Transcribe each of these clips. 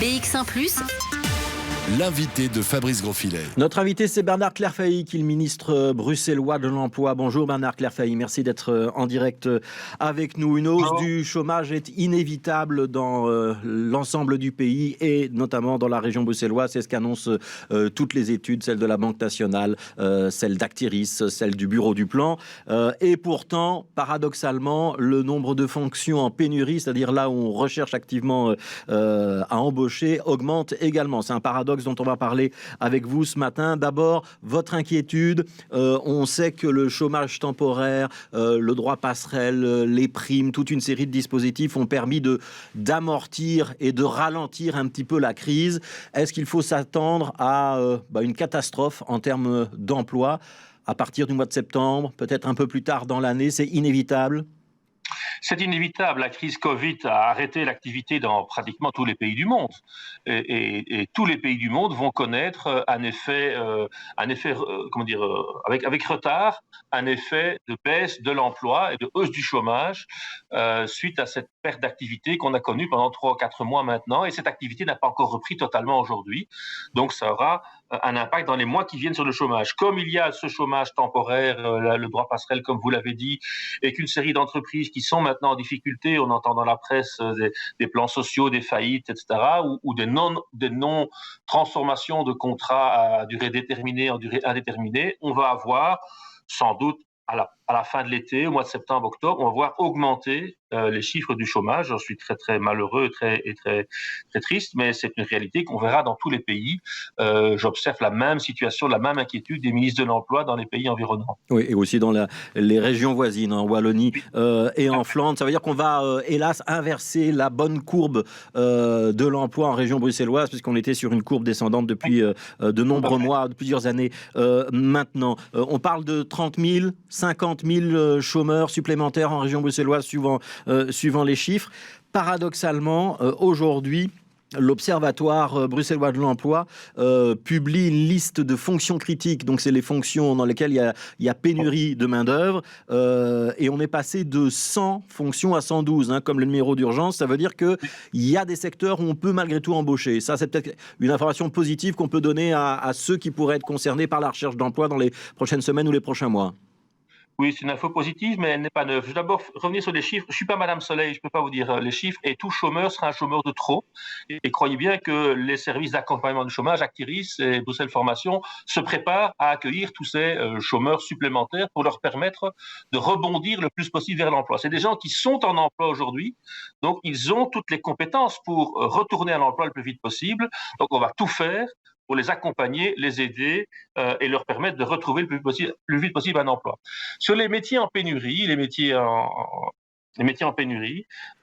BX1 +, l'invité de Fabrice Grosfilet. Notre invité, c'est Bernard Clairfailly, qui est le ministre bruxellois de l'Emploi. Bonjour Bernard Clairfailly, merci d'être en direct avec nous. Une hausse du chômage est inévitable dans l'ensemble du pays et notamment dans la région bruxelloise. C'est ce qu'annoncent toutes les études, celles de la Banque nationale, celles d'Actiris, celles du Bureau du Plan. Et pourtant, paradoxalement, le nombre de fonctions en pénurie, c'est-à-dire là où on recherche activement à embaucher, augmente également. C'est un paradoxe dont on va parler avec vous ce matin. D'abord, votre inquiétude. On sait que le chômage temporaire, le droit passerelle, les primes, toute une série de dispositifs ont permis d'amortir et de ralentir un petit peu la crise. Est-ce qu'il faut s'attendre à une catastrophe en termes d'emploi à partir du mois de septembre, peut-être un peu plus tard dans l'année? C'est inévitable? C'est inévitable. La crise Covid a arrêté l'activité dans pratiquement tous les pays du monde. Et tous les pays du monde vont connaître un effet avec retard, un effet de baisse de l'emploi et de hausse du chômage suite à cette perte d'activité qu'on a connue pendant 3 ou 4 mois maintenant. Et cette activité n'a pas encore repris totalement aujourd'hui. Donc ça aura un impact dans les mois qui viennent sur le chômage. Comme il y a ce chômage temporaire, le droit passerelle, comme vous l'avez dit, et qu'une série d'entreprises qui sont maintenant en difficulté, on entend dans la presse des plans sociaux, des faillites, etc., ou des non-transformations de contrats à durée déterminée en durée indéterminée, on va avoir sans doute à la fin de l'été, au mois de septembre, octobre, on va voir augmenter les chiffres du chômage. J'en suis très, très malheureux et très triste, mais c'est une réalité qu'on verra dans tous les pays. J'observe la même situation, la même inquiétude des ministres de l'Emploi dans les pays environnants. Oui, et aussi dans les régions voisines, en Wallonie et en Flandre. Ça veut dire qu'on va, hélas, inverser la bonne courbe de l'emploi en région bruxelloise, puisqu'on était sur une courbe descendante depuis de nombreux mois, de plusieurs années maintenant. On parle de 30 000, 50 000 chômeurs supplémentaires en région bruxelloise, suivant les chiffres. Paradoxalement, aujourd'hui, l'Observatoire bruxellois de l'emploi publie une liste de fonctions critiques. Donc, c'est les fonctions dans lesquelles il y a pénurie de main-d'œuvre. Et on est passé de 100 fonctions à 112, comme le numéro d'urgence. Ça veut dire qu'il y a des secteurs où on peut malgré tout embaucher. Ça, c'est peut-être une information positive qu'on peut donner à ceux qui pourraient être concernés par la recherche d'emploi dans les prochaines semaines ou les prochains mois. Oui, c'est une info positive, mais elle n'est pas neuve. Je vais d'abord revenir sur les chiffres. Je ne suis pas Madame Soleil, je ne peux pas vous dire les chiffres. Et tout chômeur sera un chômeur de trop. Et croyez bien que les services d'accompagnement du chômage, Actiris et Bruxelles Formation, se préparent à accueillir tous ces chômeurs supplémentaires pour leur permettre de rebondir le plus possible vers l'emploi. C'est des gens qui sont en emploi aujourd'hui, donc ils ont toutes les compétences pour retourner à l'emploi le plus vite possible. Donc on va tout faire pour les accompagner, les aider et leur permettre de retrouver le plus vite possible un emploi. Sur les métiers en pénurie,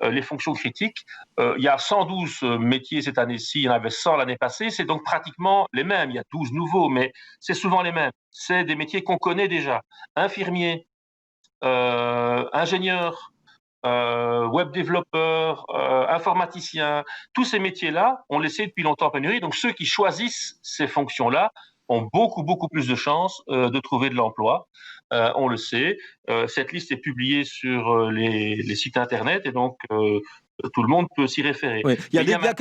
les fonctions critiques, il y a 112 métiers cette année-ci, il y en avait 100 l'année passée, c'est donc pratiquement les mêmes. Il y a 12 nouveaux, mais c'est souvent les mêmes. C'est des métiers qu'on connaît déjà. Infirmiers, ingénieurs, web développeurs, informaticiens, tous ces métiers-là, on les sait depuis longtemps en pénurie. Donc ceux qui choisissent ces fonctions-là ont beaucoup plus de chances de trouver de l'emploi. On le sait. Cette liste est publiée sur les sites internet et donc tout le monde peut s'y référer. Oui. Il y a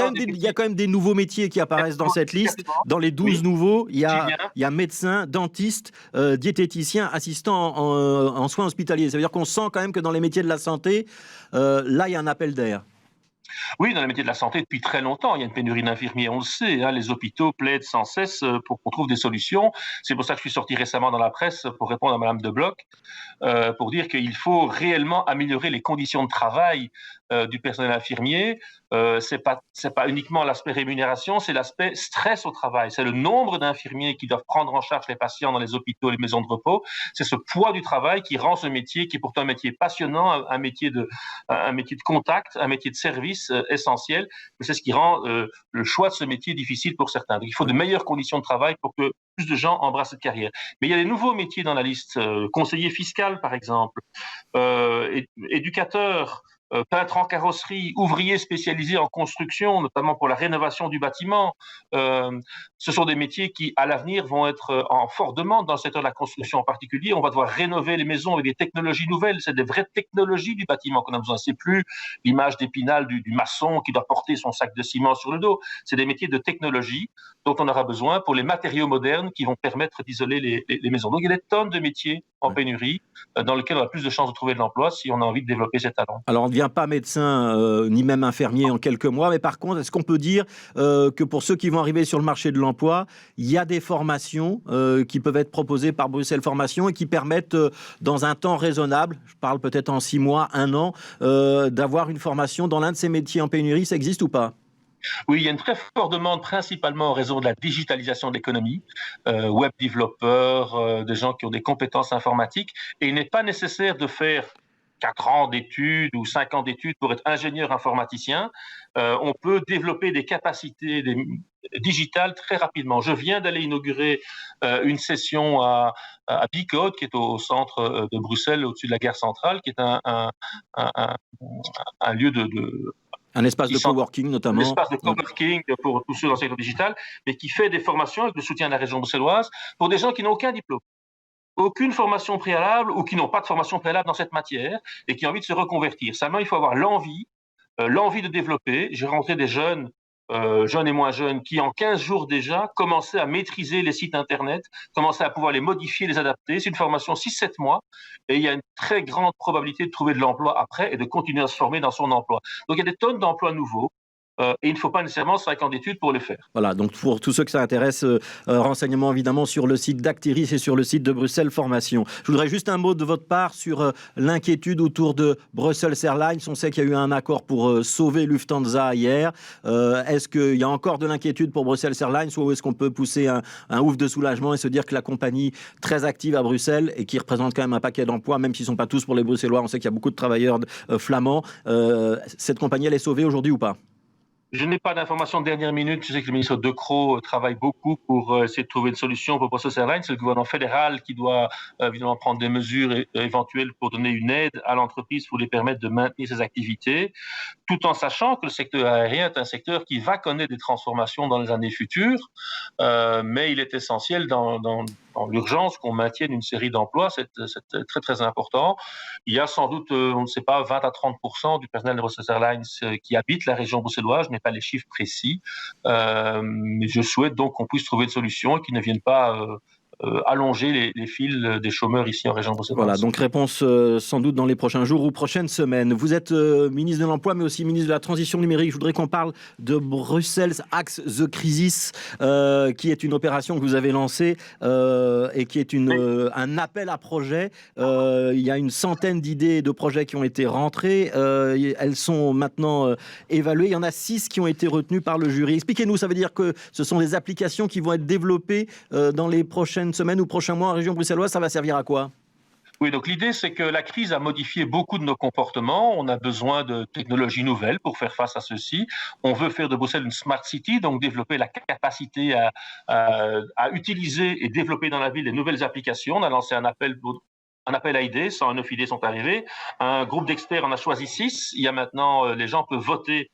quand même des nouveaux métiers qui apparaissent dans cette liste. Dans les 12 nouveaux, il y a médecin, dentiste, diététicien, assistant en soins hospitaliers. Ça veut dire qu'on sent quand même que dans les métiers de la santé, là, il y a un appel d'air. Oui, dans les métiers de la santé, depuis très longtemps, il y a une pénurie d'infirmiers, on le sait. Les hôpitaux plaident sans cesse pour qu'on trouve des solutions. C'est pour ça que je suis sorti récemment dans la presse pour répondre à Madame De Bloch, pour dire qu'il faut réellement améliorer les conditions de travail du personnel infirmier. C'est pas uniquement l'aspect rémunération, c'est l'aspect stress au travail. C'est le nombre d'infirmiers qui doivent prendre en charge les patients dans les hôpitaux et les maisons de repos. C'est ce poids du travail qui rend ce métier, qui est pourtant un métier passionnant, un métier de contact, un métier de service essentiel. C'est ce qui rend le choix de ce métier difficile pour certains. Donc, il faut de meilleures conditions de travail pour que plus de gens embrassent cette carrière. Mais il y a des nouveaux métiers dans la liste. Conseiller fiscal, par exemple, éducateur, peintres en carrosserie, ouvriers spécialisés en construction, notamment pour la rénovation du bâtiment. Ce sont des métiers qui, à l'avenir, vont être en forte demande dans le secteur de la construction en particulier. On va devoir rénover les maisons avec des technologies nouvelles. C'est des vraies technologies du bâtiment qu'on a besoin. C'est plus l'image d'Épinal du maçon qui doit porter son sac de ciment sur le dos. C'est des métiers de technologie dont on aura besoin pour les matériaux modernes qui vont permettre d'isoler les maisons. Donc, il y a des tonnes de métiers en pénurie dans lesquels on a plus de chances de trouver de l'emploi si on a envie de développer ces talents. Alors, on ne devient pas médecin ni même infirmier en quelques mois, mais par contre, est-ce qu'on peut dire que pour ceux qui vont arriver sur le marché de l'emploi, il y a des formations qui peuvent être proposées par Bruxelles Formation et qui permettent, dans un temps raisonnable, je parle peut-être en 6 mois, 1 an, d'avoir une formation dans l'un de ces métiers en pénurie, ça existe ou pas ? Oui, il y a une très forte demande, principalement en raison de la digitalisation de l'économie, web développeurs, des gens qui ont des compétences informatiques, et il n'est pas nécessaire de faire 4 ans d'études ou 5 ans d'études pour être ingénieur informaticien. On peut développer des capacités digitales très rapidement. Je viens d'aller inaugurer une session à Bicode, qui est au centre de Bruxelles, au-dessus de la gare centrale, qui est un lieu un espace de coworking notamment. Un espace de coworking pour tous ceux dans le secteur digital, mais qui fait des formations avec le soutien de la région bruxelloise pour des gens qui n'ont aucun diplôme, aucune formation préalable ou qui n'ont pas de formation préalable dans cette matière et qui ont envie de se reconvertir. Seulement, il faut avoir l'envie de développer. J'ai rencontré des jeunes et moins jeunes, qui en 15 jours déjà commençaient à maîtriser les sites Internet, commençaient à pouvoir les modifier, les adapter. C'est une formation 6-7 mois et il y a une très grande probabilité de trouver de l'emploi après et de continuer à se former dans son emploi. Donc il y a des tonnes d'emplois nouveaux. Et il ne faut pas nécessairement 5 ans d'études pour le faire. Voilà, donc pour tous ceux que ça intéresse, renseignements évidemment sur le site d'Actiris et sur le site de Bruxelles Formation. Je voudrais juste un mot de votre part sur l'inquiétude autour de Brussels Airlines. On sait qu'il y a eu un accord pour sauver Lufthansa hier. Est-ce qu'il y a encore de l'inquiétude pour Brussels Airlines ou est-ce qu'on peut pousser un ouf de soulagement et se dire que la compagnie très active à Bruxelles et qui représente quand même un paquet d'emplois, même s'ils ne sont pas tous pour les Bruxellois, on sait qu'il y a beaucoup de travailleurs flamands, cette compagnie elle est sauvée aujourd'hui ou pas ? Je n'ai pas d'informations de dernière minute. Je sais que le ministre De Croo travaille beaucoup pour essayer de trouver une solution pour Brussels Airlines. C'est le gouvernement fédéral qui doit évidemment prendre des mesures éventuelles pour donner une aide à l'entreprise pour lui permettre de maintenir ses activités, tout en sachant que le secteur aérien est un secteur qui va connaître des transformations dans les années futures, mais il est essentiel dans l'urgence qu'on maintienne une série d'emplois. C'est très très important. Il y a sans doute, on ne sait pas, 20 à 30% du personnel de Brussels Airlines qui habite la région bruxelloise. Je n'ai pas les chiffres précis, mais je souhaite donc qu'on puisse trouver une solution et qu'ils ne viennent pas allonger les fils des chômeurs ici en région bruxelloise. Voilà, donc réponse sans doute dans les prochains jours ou prochaines semaines. Vous êtes ministre de l'Emploi, mais aussi ministre de la Transition numérique. Je voudrais qu'on parle de Brussels Axe the Crisis, qui est une opération que vous avez lancée et qui est un appel à projet. Il y a une centaine d'idées de projets qui ont été rentrées. Elles sont maintenant évaluées. Il y en a 6 qui ont été retenues par le jury. Expliquez-nous, ça veut dire que ce sont des applications qui vont être développées dans les prochaines semaines ou prochains mois en région bruxelloise. Ça va servir à quoi ? Oui, donc l'idée, c'est que la crise a modifié beaucoup de nos comportements. On a besoin de technologies nouvelles pour faire face à ceci. On veut faire de Bruxelles une smart city, donc développer la capacité à utiliser et développer dans la ville des nouvelles applications. On a lancé un appel à idées, 109 idées sont arrivées. Un groupe d'experts en a choisi 6. Il y a maintenant, les gens peuvent voter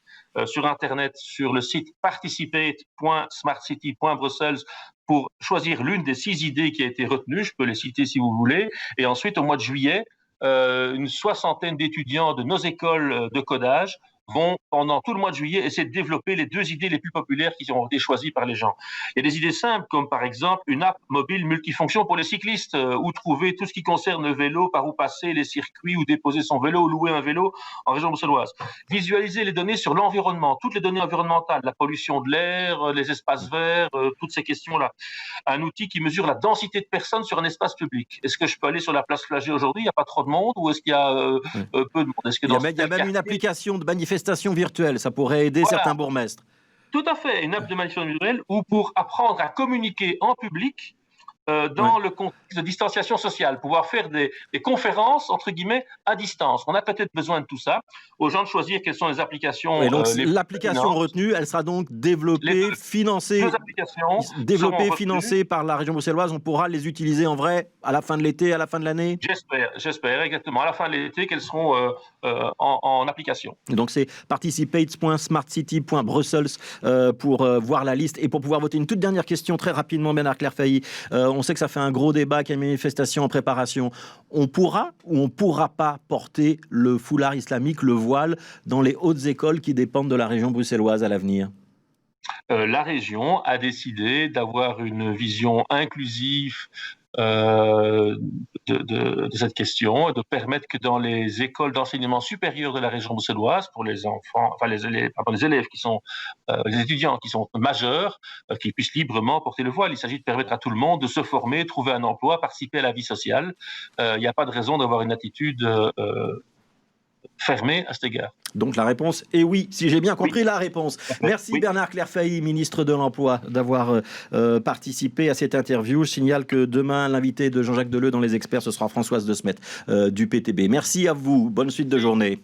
sur Internet, sur le site participate.smartcity.brussels pour choisir l'une des 6 idées qui a été retenue. Je peux les citer si vous voulez. Et ensuite, au mois de juillet, une 60aine d'étudiants de nos écoles de codage vont, pendant tout le mois de juillet, essayer de développer les 2 idées les plus populaires qui ont été choisies par les gens. Il y a des idées simples, comme par exemple une app mobile multifonction pour les cyclistes, où trouver tout ce qui concerne le vélo, par où passer, les circuits, où déposer son vélo, ou louer un vélo en région bruxelloise. Visualiser les données sur l'environnement, toutes les données environnementales, la pollution de l'air, les espaces verts, toutes ces questions-là. Un outil qui mesure la densité de personnes sur un espace public. Est-ce que je peux aller sur la place Flagey aujourd'hui, il n'y a pas trop de monde, ou est-ce qu'il y a peu de monde? Est-ce que il y a même une application de manifestation virtuelle, ça pourrait aider certains bourgmestres. Tout à fait, une app de manifestation virtuelle ou pour apprendre à communiquer en public dans le contexte de distanciation sociale, pouvoir faire des conférences, entre guillemets, à distance. On a peut-être besoin de tout ça, aux gens de choisir quelles sont les applications. Et donc, l'application retenue, elle sera donc développée, financée, financée par la région bruxelloise. On pourra les utiliser en vrai à la fin de l'été, à la fin de l'année. J'espère, exactement. À la fin de l'été, qu'elles seront en application. Donc, c'est participates.smartcity.brussels pour voir la liste et pour pouvoir voter. Une toute dernière question, très rapidement, Bernard Clairfailly. On sait que ça fait un gros débat, qu'il y a une manifestation en préparation. On pourra ou on ne pourra pas porter le foulard islamique, le voile, dans les hautes écoles qui dépendent de la région bruxelloise à l'avenir? La région a décidé d'avoir une vision inclusive de cette question, et de permettre que dans les écoles d'enseignement supérieur de la région bruxelloise, pour les enfants, enfin les élèves qui sont, les étudiants qui sont majeurs, qu'ils puissent librement porter le voile. Il s'agit de permettre à tout le monde de se former, trouver un emploi, participer à la vie sociale. Il n'y a pas de raison d'avoir une attitude fermée à cet égard. Donc la réponse est oui, si j'ai bien compris la réponse. Merci Bernard Clairfailly, ministre de l'Emploi, d'avoir participé à cette interview. Je signale que demain, l'invité de Jean-Jacques Deleu dans Les Experts, ce sera Françoise De Smet du PTB. Merci à vous, bonne suite de journée.